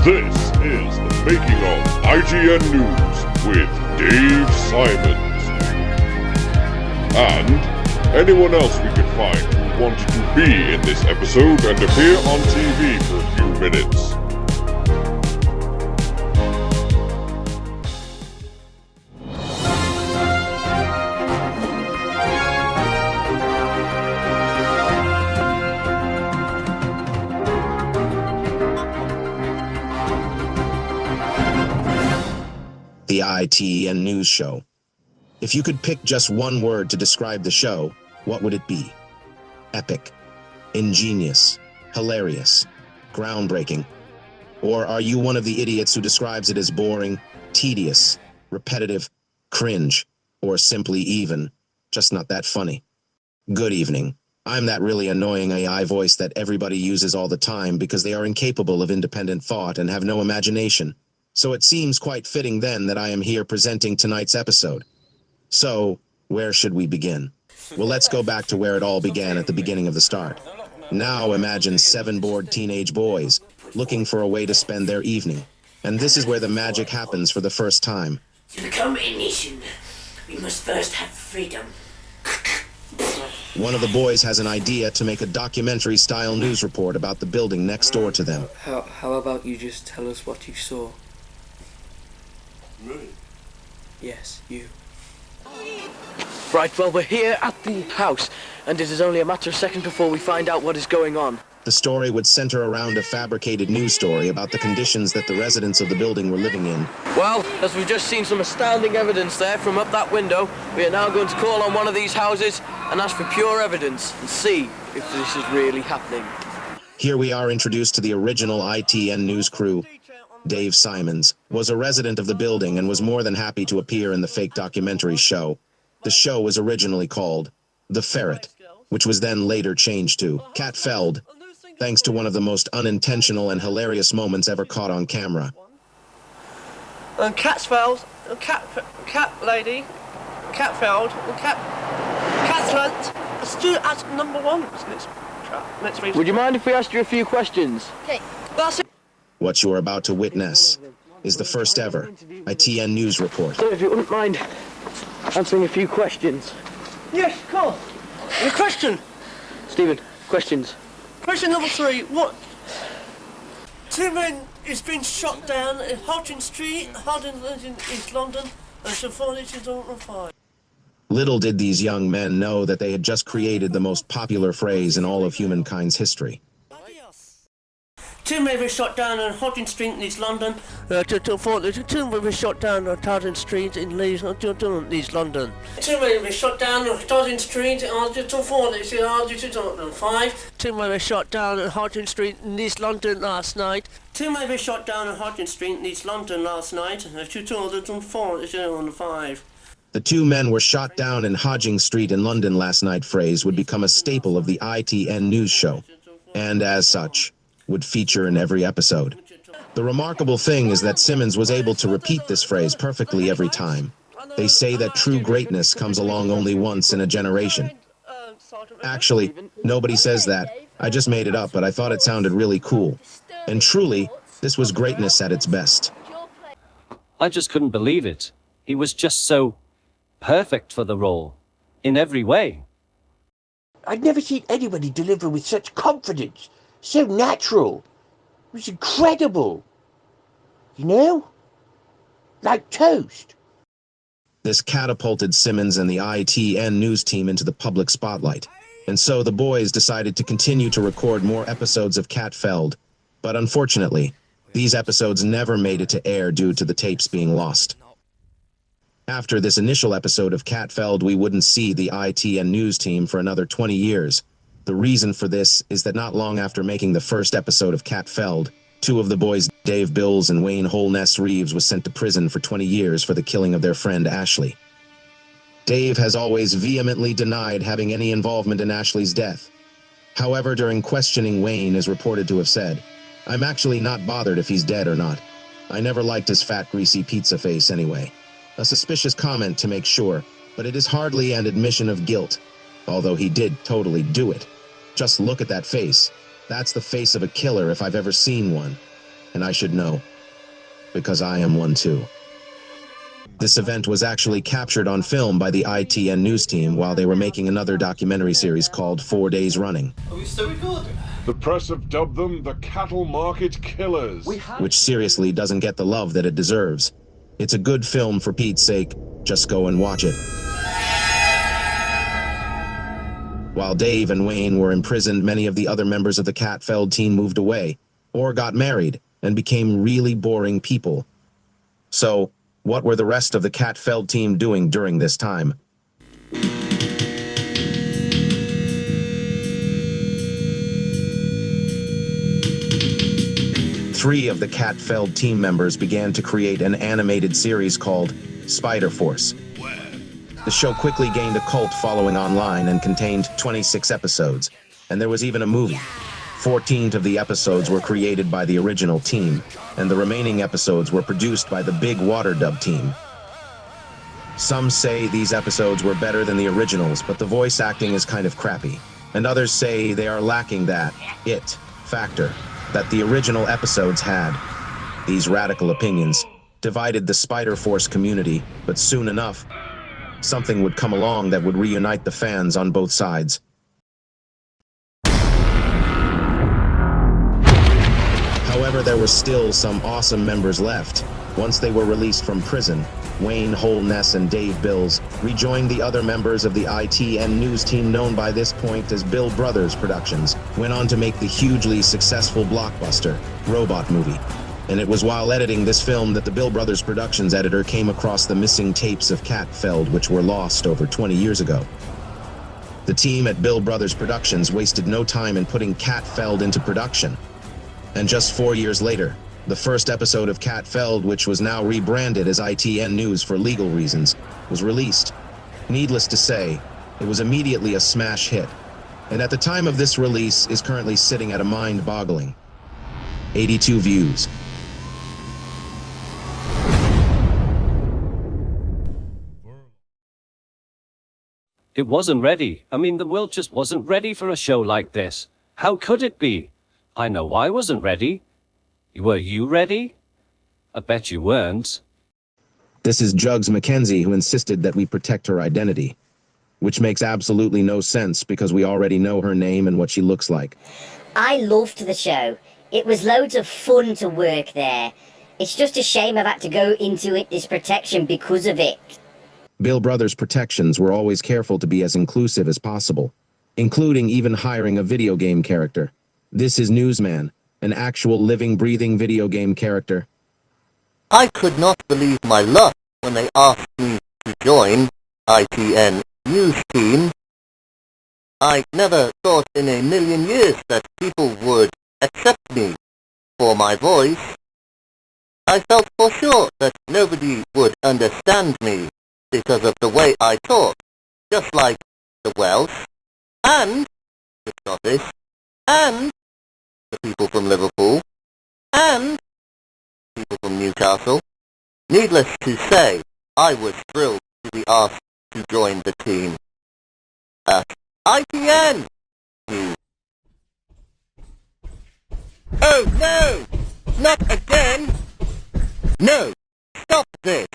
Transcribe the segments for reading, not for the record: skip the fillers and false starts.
This is the making of ITN News with Dave Simmons. And anyone else we could find who wanted to be in this episode and appear on TV for a few minutes. The ITN News Show. If you could pick just one word to describe the show, what would it be? Epic, ingenious, hilarious, groundbreaking. Or are you one of the idiots who describes it as boring, tedious, repetitive, cringe, or simply even, just not that funny? Good evening. I'm that really annoying AI voice that everybody uses all the time because they are incapable of independent thought and have no imagination. So it seems quite fitting then that I am here presenting tonight's episode. So, where should we begin? Well, let's go back to where it all began at the beginning of the start. Now imagine 7 bored teenage boys looking for a way to spend their evening. And this is where the magic happens for the first time. To become a nation, we must first have freedom. One of the boys has an idea to make a documentary-style news report about the building next door to them. How about you just tell us what you saw? Me? Yes, you. Right, well, we're here at the house, and it is only a matter of seconds before we find out what is going on. The story would center around a fabricated news story about the conditions that the residents of the building were living in. Well, as we've just seen some astounding evidence there from up that window, we are now going to call on one of these houses and ask for pure evidence and see if this is really happening. Here we are introduced to the original ITN news crew. Dave Simmons was a resident of the building and was more than happy to appear in the fake documentary show. The show was originally called The Ferret, which was then later changed to Cat Feld, thanks to one of the most unintentional and hilarious moments ever caught on camera. Catsfeld, cat lady, Catfeld, Catslant. Let's do it as number 1. Let's read. Would you mind if we asked you a few questions? Okay, that's it. What you are about to witness is the first ever ITN news report. So if you wouldn't mind answering a few questions. Yes, of course. Any question? Stephen, questions. Question number 3. What? 2 men is being shot down in Hodgin Street, in East London, and so far this is on fire. Little did these young men know that they had just created the most popular phrase in all of humankind's history. 2 men were shot down on Hodgin Street in East London. 2 men were shot down on Hodgin Street in East London. 2 men were shot down on Hodgin Street on 2005. 2 men were shot down on Hodgin Street in East London last night. 2 men were shot down on Hodgin Street in East London last night. 2005. The 2 men were shot down in Hodging Street in London last night phrase would become a staple of the ITN news show, and as such, would feature in every episode. The remarkable thing is that Simmons was able to repeat this phrase perfectly every time. They say that true greatness comes along only once in a generation. Actually, nobody says that. I just made it up, but I thought it sounded really cool. And truly, this was greatness at its best. I just couldn't believe it. He was just so perfect for the role, in every way. I'd never seen anybody deliver with such confidence. So natural. It was incredible. You know? Like toast. This catapulted Simmons and the ITN news team into the public spotlight, and so the boys decided to continue to record more episodes of Cat Feld. But unfortunately, these episodes never made it to air due to the tapes being lost. After this initial episode of Cat Feld, we wouldn't see the ITN news team for another 20 years. The reason for this is that not long after making the first episode of Cat Feld, 2 of the boys, Dave Bills and Wayne Hole-ness Reeves, was sent to prison for 20 years for the killing of their friend Ashley. Dave has always vehemently denied having any involvement in Ashley's death. However, during questioning, Wayne is reported to have said, "I'm actually not bothered if he's dead or not. I never liked his fat, greasy pizza face anyway." A suspicious comment to make sure, but it is hardly an admission of guilt, although he did totally do it. Just look at that face. That's the face of a killer if I've ever seen one. and I should know, because I am one too. This event was actually captured on film by the ITN news team while they were making another documentary series called 4 Days Running. Are we still recording? The press have dubbed them the cattle market killers. Which seriously doesn't get the love that it deserves. It's a good film, for Pete's sake. Just go and watch it. While Dave and Wayne were imprisoned, many of the other members of the Catfeld team moved away, or got married, and became really boring people. So, what were the rest of the Catfeld team doing during this time? Three of the Catfeld team members began to create an animated series called Spider Force. The show quickly gained a cult following online and contained 26 episodes, and there was even a movie. 14 of the episodes were created by the original team, and the remaining episodes were produced by the Big Water Dub team. Some say these episodes were better than the originals, but the voice acting is kind of crappy, and others say they are lacking that it factor that the original episodes had. These radical opinions divided the Spider Force community, but soon enough, something would come along that would reunite the fans on both sides. However, there were still some awesome members left. Once they were released from prison, Wayne, Hole-ness, and Dave Bills rejoined the other members of the ITN news team, known by this point as Bill Brothers Productions, went on to make the hugely successful blockbuster Robot Movie. And it was while editing this film that the Bill Brothers Productions editor came across the missing tapes of Catfeld, which were lost over 20 years ago. The team at Bill Brothers Productions wasted no time in putting Catfeld into production. And just 4 years later, the first episode of Catfeld, which was now rebranded as ITN News for legal reasons, was released. Needless to say, it was immediately a smash hit, and at the time of this release is currently sitting at a mind-boggling 82 views. It wasn't ready. I mean, the world just wasn't ready for a show like this. How could it be? I know I wasn't ready. Were you ready? I bet you weren't. This is Juggs Mc Kenzie, who insisted that we protect her identity, which makes absolutely no sense because we already know her name and what she looks like. I loved the show. It was loads of fun to work there. It's just a shame I've had to go into this protection because of it. Bill Brothers Protections were always careful to be as inclusive as possible, including even hiring a video game character. This is Newsman, an actual living, breathing video game character. I could not believe my luck when they asked me to join ITN News Team. I never thought in a million years that people would accept me for my voice. I felt for sure that nobody would understand me because of the way I talk, just like the Welsh, and the Scottish, and the people from Liverpool, and people from Newcastle. Needless to say, I was thrilled to be asked to join the team at ITN News. Oh no! Not again! No! Stop this!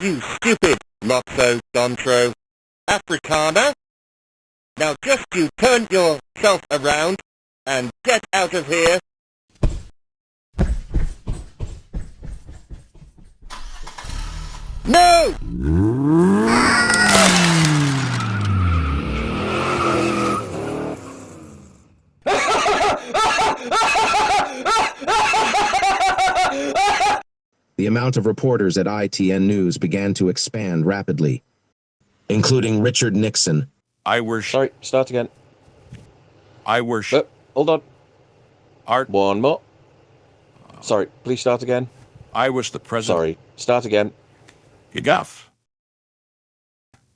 You stupid not-so-gonzo Afrikaner! Now just you turn yourself around and get out of here. No! The amount of reporters at ITN News began to expand rapidly, including Richard Nixon. Sorry, start again. Hold on. Art. One more. Sorry, please start again. I was the president. Sorry, start again. You guff.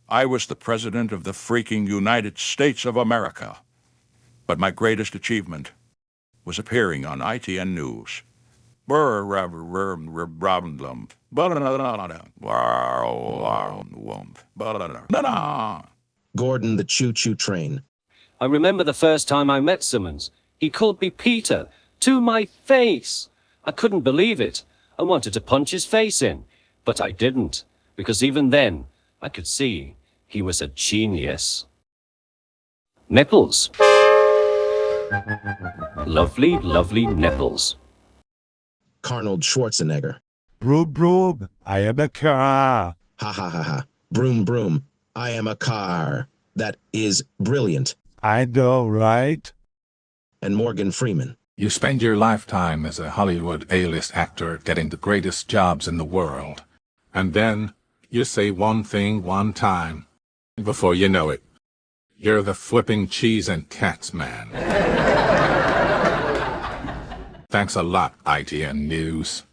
I was the president of the freaking United States of America. But my greatest achievement was appearing on ITN News. Gordon the Choo Train. I remember the first time I met Simmons. He called me Peter to my face. I couldn't believe it. I wanted to punch his face in, but I didn't, because even then, I could see he was a genius. Nipples. Lovely, lovely nipples. Carnold Schwarzenegger. Broom, broom, I am a car. Ha ha ha ha. Broom, broom, I am a car. That is brilliant. I know, right? And Morgan Freeman. You spend your lifetime as a Hollywood A-list actor getting the greatest jobs in the world. And then you say one thing one time, and before you know it, you're the flipping cheese and cats man. Thanks a lot, ITN News.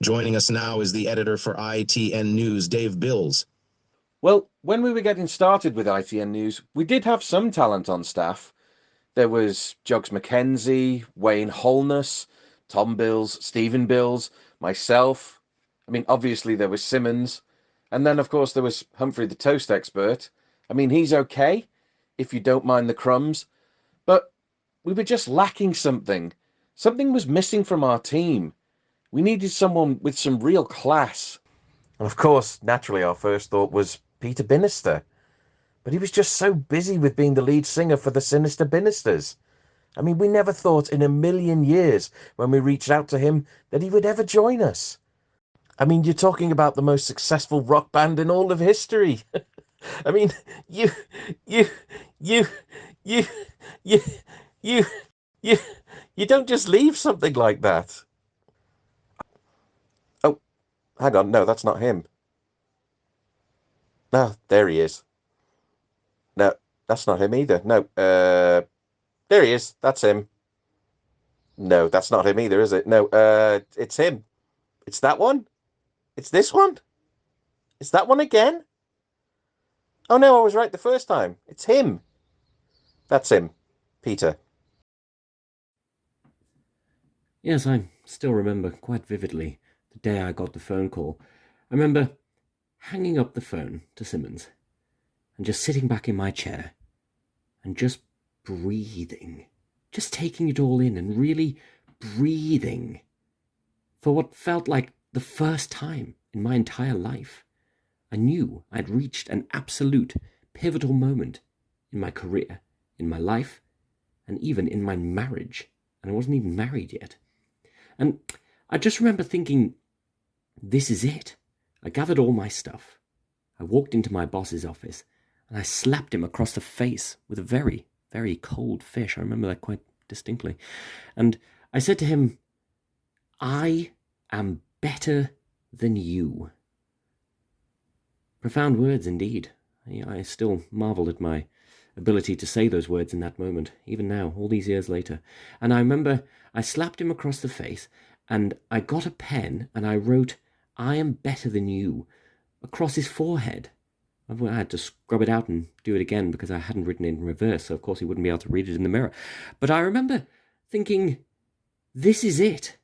Joining us now is the editor for ITN News, Dave Bills. Well, when we were getting started with ITN News, we did have some talent on staff. There was Juggs Mc Kenzie, Wayne Hole-ness, Tom Bills, Stephen Bills, myself. I mean, obviously there was Simmons. And then, of course, there was Humphrey the toast expert. I mean, he's okay, if you don't mind the crumbs. But we were just lacking something. Something was missing from our team. We needed someone with some real class. And of course, naturally, our first thought was Peter Binister. But he was just so busy with being the lead singer for the Sinister Binisters. I mean, we never thought in a million years when we reached out to him that he would ever join us. I mean, you're talking about the most successful rock band in all of history. I mean, you don't just leave something like that. Oh, hang on. No, that's not him. No, there he is. No, that's not him either. No, there he is. That's him. No, that's not him either, is it? No, it's him. It's that one? It's this one? It's that one again? Oh no, I was right the first time. It's him. That's him. Peter. Yes, I still remember quite vividly the day I got the phone call. I remember hanging up the phone to Simmons and just sitting back in my chair and just breathing, just taking it all in and really breathing for what felt like the first time in my entire life. I knew I'd reached an absolute pivotal moment in my career, in my life, and even in my marriage. And I wasn't even married yet. And I just remember thinking, this is it. I gathered all my stuff. I walked into my boss's office and I slapped him across the face with a very, very cold fish. I remember that quite distinctly. And I said to him, I am better than you. Profound words indeed. I still marvel at my ability to say those words in that moment, even now, all these years later. And I remember I slapped him across the face and I got a pen and I wrote, I am better than you, across his forehead. I had to scrub it out and do it again because I hadn't written it in reverse, so of course he wouldn't be able to read it in the mirror. But I remember thinking, this is it.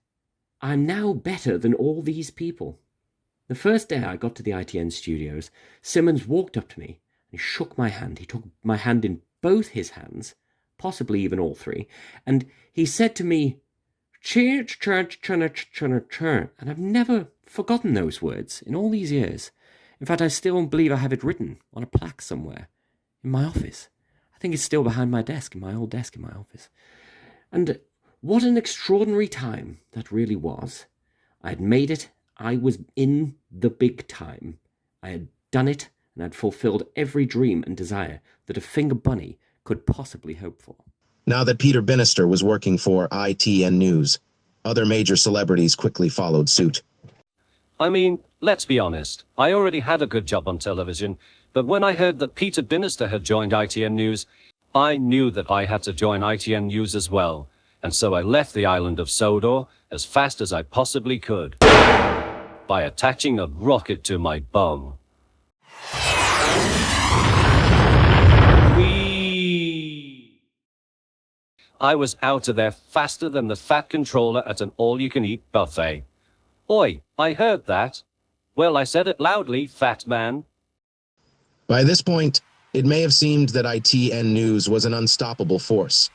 I'm now better than all these people. The first day I got to the ITN studios, Simmons walked up to me and he shook my hand. He took my hand in both his hands, possibly even all three, and he said to me, and I've never forgotten those words in all these years. In fact, I still believe I have it written on a plaque somewhere in my office. I think it's still behind my desk, in my old desk in my office. And what an extraordinary time that really was. I had made it. I was in the big time. I had done it, and I'd fulfilled every dream and desire that a finger bunny could possibly hope for. Now that Peter Binister was working for ITN News, other major celebrities quickly followed suit. I mean, let's be honest. I already had a good job on television, but when I heard that Peter Binister had joined ITN News, I knew that I had to join ITN News as well. And so I left the island of Sodor as fast as I possibly could by attaching a rocket to my bum. Whee! I was out of there faster than the fat controller at an all-you-can-eat buffet. Oi, I heard that. Well, I said it loudly, fat man. By this point, it may have seemed that ITN News was an unstoppable force.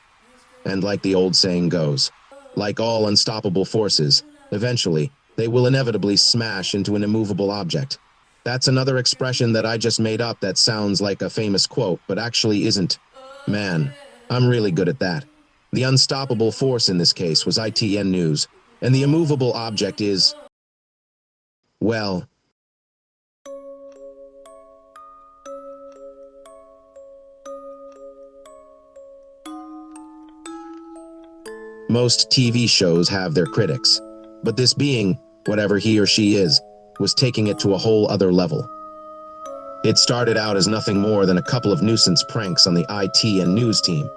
And like the old saying goes, Like all unstoppable forces, eventually, they will inevitably smash into an immovable object. That's another expression that I just made up that sounds like a famous quote, but actually isn't. Man, I'm really good at that. The unstoppable force in this case was ITN News, and the immovable object is, well, most TV shows have their critics, but this being, whatever he or she is, was taking it to a whole other level. It started out as nothing more than a couple of nuisance pranks on the ITN News team.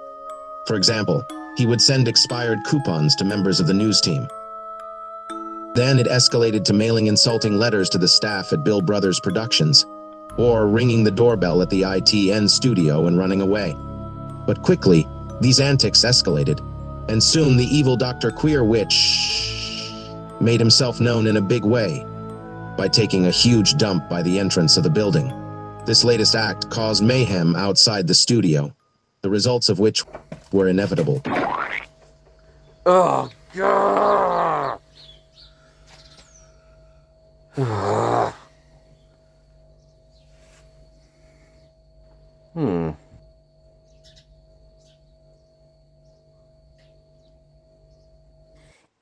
For example, he would send expired coupons to members of the news team. Then it escalated to mailing insulting letters to the staff at Bill Brothers Productions, or ringing the doorbell at the ITN studio and running away. But quickly, these antics escalated, and soon the evil Dr. Kwear Which made himself known in a big way by taking a huge dump by the entrance of the building. This latest act caused mayhem outside the studio, the results of which were inevitable. Oh, God!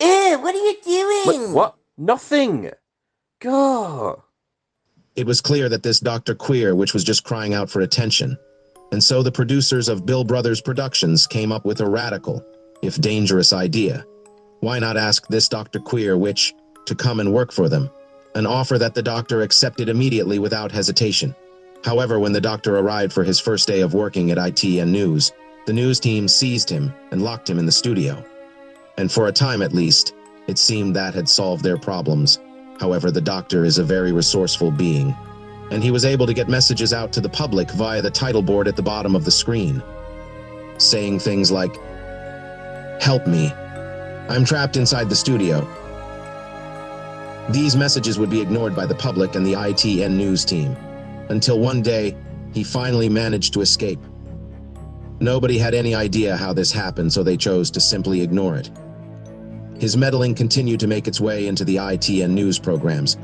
Ew, what are you doing? What? Nothing! God! It was clear that this Dr. Kwear Which was just crying out for attention, and so the producers of Bill Brothers Productions came up with a radical, if dangerous idea. Why not ask this Dr. Kwear Which to come and work for them, an offer that the doctor accepted immediately without hesitation. However, when the doctor arrived for his first day of working at ITN News, the news team seized him and locked him in the studio. And for a time at least, it seemed that had solved their problems. However, the doctor is a very resourceful being, and he was able to get messages out to the public via the title board at the bottom of the screen, saying things like, "Help me. I'm trapped inside the studio." These messages would be ignored by the public and the ITN News team, until one day, he finally managed to escape. Nobody had any idea how this happened, so they chose to simply ignore it. His meddling continued to make its way into the ITN News programs,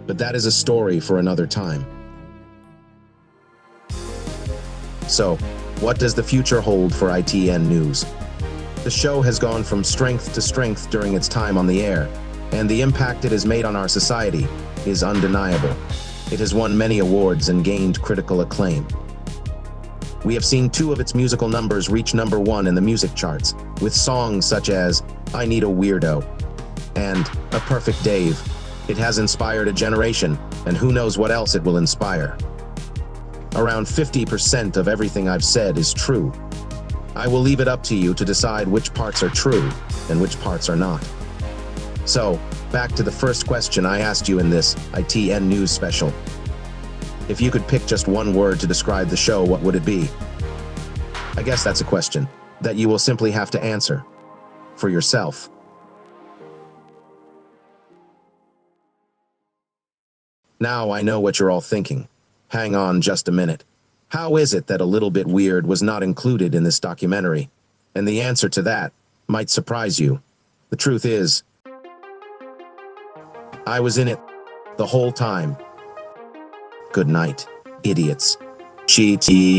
but that is a story for another time. So, what does the future hold for ITN News? The show has gone from strength to strength during its time on the air, and the impact it has made on our society is undeniable. It has won many awards and gained critical acclaim. We have seen 2 of its musical numbers reach #1 in the music charts, with songs such as "I Need a Weirdo" and "A Perfect Dave." It has inspired a generation, and who knows what else it will inspire. Around 50% of everything I've said is true. I will leave it up to you to decide which parts are true and which parts are not. So, back to the first question I asked you in this ITN News special. If you could pick just one word to describe the show, what would it be? I guess that's a question that you will simply have to answer for yourself. Now I know what you're all thinking. Hang on just a minute. How is it that A Little Bit Weird was not included in this documentary? And the answer to that might surprise you. The truth is, I was in it the whole time. Good night, idiots. Cheating.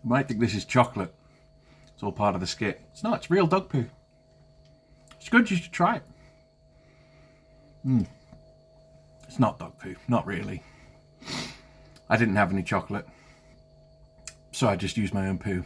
You might think this is chocolate. It's all part of the skit. It's not, it's real dog poo. It's good, you should try it. It's not dog poo, not really. I didn't have any chocolate, so I just used my own poo.